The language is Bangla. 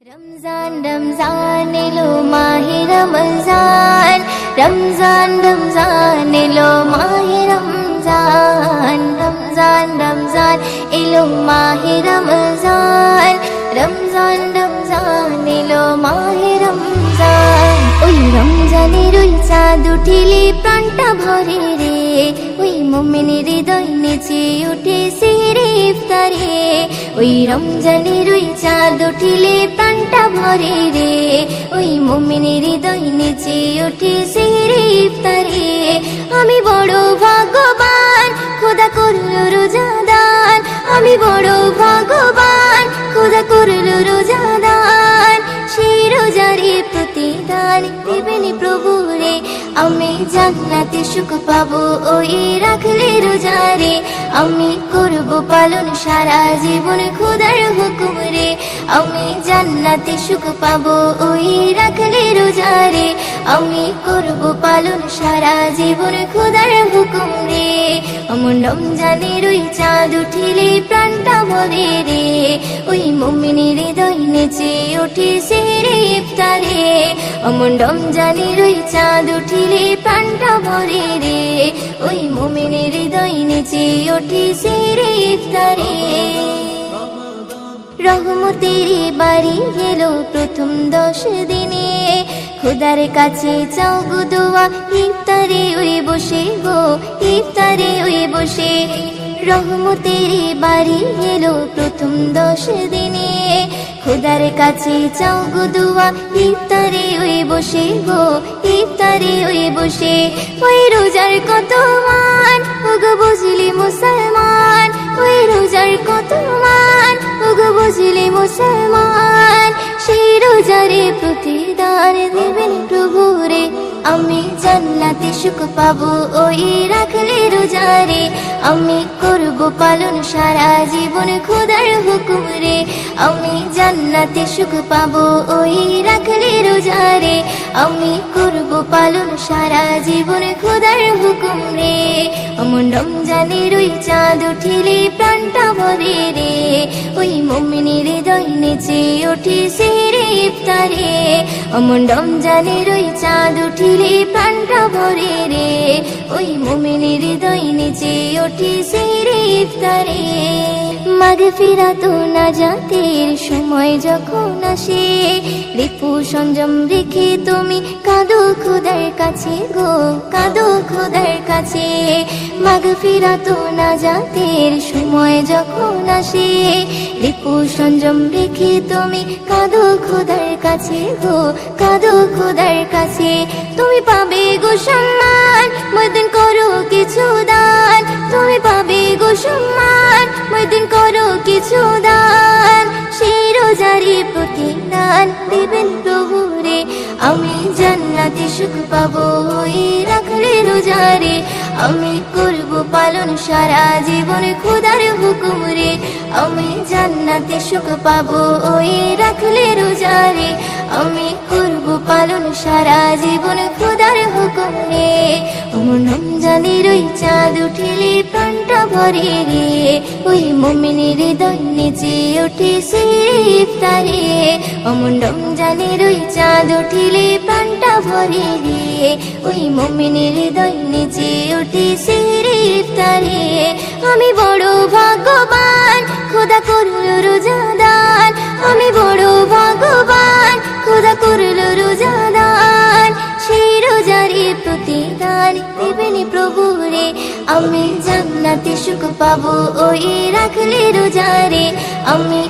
रमजान रमजान एलो माहे रमजान रमजान रमजान एलो माहे रमजान रमजान रमजान एलो माहे रमजान रमजान रमजान एलो माहे रमजान ओई रमजानेर ओई चाँद उठिले प्राणटा भरे रे ओई मुमिनेर हृदय नेचे उठेছে रे इफ्तारे ওই রমজানের ওই চাঁদ উঠিলে প্রাণটা ভরে রে ওই মুমিনের হৃদয় নেচে উঠেছে রে ইফতারে আমি বড় ভাগ্যবান খোদা করলো রোজাদান আমি বড় ভাগ্যবান খোদা করলো রোজাদান সেই রোজারে প্রতিদান দেবেন প্রভু রে আমি জান্নাতে সুখ পাবো ওই রাখলে রোজারে আমি করব পালন সারা জীবন খোদার হুকুম রে আমি জান্নাতে সুখ পাবো ওই রাখলে রোজারে আমি করব পালন সারা জীবন খোদার হুকুম রে অমন রমজানের ওই চাঁদ উঠিলে প্রাণটা ভরে রে ওই মুমিনের হৃদয় নেচে উঠেছে রে ইফতারে অমন রমজানের ওই চাঁদ উঠিলে প্রাণটা ভরে রে ওই মুমিনের হৃদয় নেচে উঠেছে রে ইফতারে রহমতের বাড়ি এলো প্রথম 10 দিনে খোদার কাছে চাও গো দোয়া ইফতারে ওই বসে গো ইফতারে ওই বসে রহমতের বাড়ি এলো প্রথম 10 দিনে খোদার কাছে চাও গো দোয়া ইফতারে ওই বসে গো ইফতারে ওই বসে ওই রোজার কত মান ওগো বুঝলি মুসলমান ওই রোজার কত মান ওগো বুঝলি মুসলমান সেই রোজারে প্রতিদান দেবেন প্রভু রে আমি জান্নাতে সুখ পাবো ওই রাখলে রোজারে আমি করব পালন সারা জীবন খোদার হুকুম রে আমি জান্নাতে সুখ পাবো ওই রাখলে রোজারে আমি করব পালন সারা জীবন খোদার হুকুম রে অমন রমজানের ওই চাঁদ উঠিলে প্রাণটা ভরে রে ওই মুমিনের হৃদয় নেচে উঠেছে রে ইফতারে অমন রমজানের ওই চাঁদ উঠিলে প্রাণটা ভরে রে ওই মুমিনের হৃদয় নেচে উঠেছে রে ইফতারে মাগফিরাত ও নাজাতের সময় যখন আসে রিপু সংযম রেখে তুমি কাঁদো খোদার কাছে গো কাঁদো খোদার কাছে মাগফিরাত ও নাজাতের সময় যখন আসে রিপু সংযম রেখে তুমি কাঁদো খোদার কাছে গো কাঁদো খোদার কাছে তুমি পাবে গো সম্মান ময়দিন করো কিছু দান তুমি পাবে গো সম্মান ময়দিন করো কিছু দান সেই রোজারে প্রতিদান দেবেন প্রভু রে আমি জান্নাতে সুখ পাবো ওই রাখলে রোজারে আমি করব পালন সারা জীবন খোদার হুকুম রে আমি জান্নাতে সুখ পাবো ওই রাখলে রোজারে আমি করব পালন সারা জীবন খোদার হুকুম রে অমন রমজানের ওই চাঁদ উঠিলে প্রাণটা ভরে রে ওই মুমিনের হৃদয় নেচে উঠেছে ইফতারে অমন রমজানের ওই চাঁদ উঠিলে প্রাণটা ভরে রে ওই মুমিনের হৃদয় নেচে উঠেছে রে ইফতারে আমি বড় ভাগ্যবান খোদা করলো রোজাদান আমি বড় ভাগ্যবান খোদা করলো রোজাদান সেই রোজারে প্রতিদান দেবেন প্রভু রে আমি জান্নাতে সুখ পাবো ওই রাখলে রোজারে আমি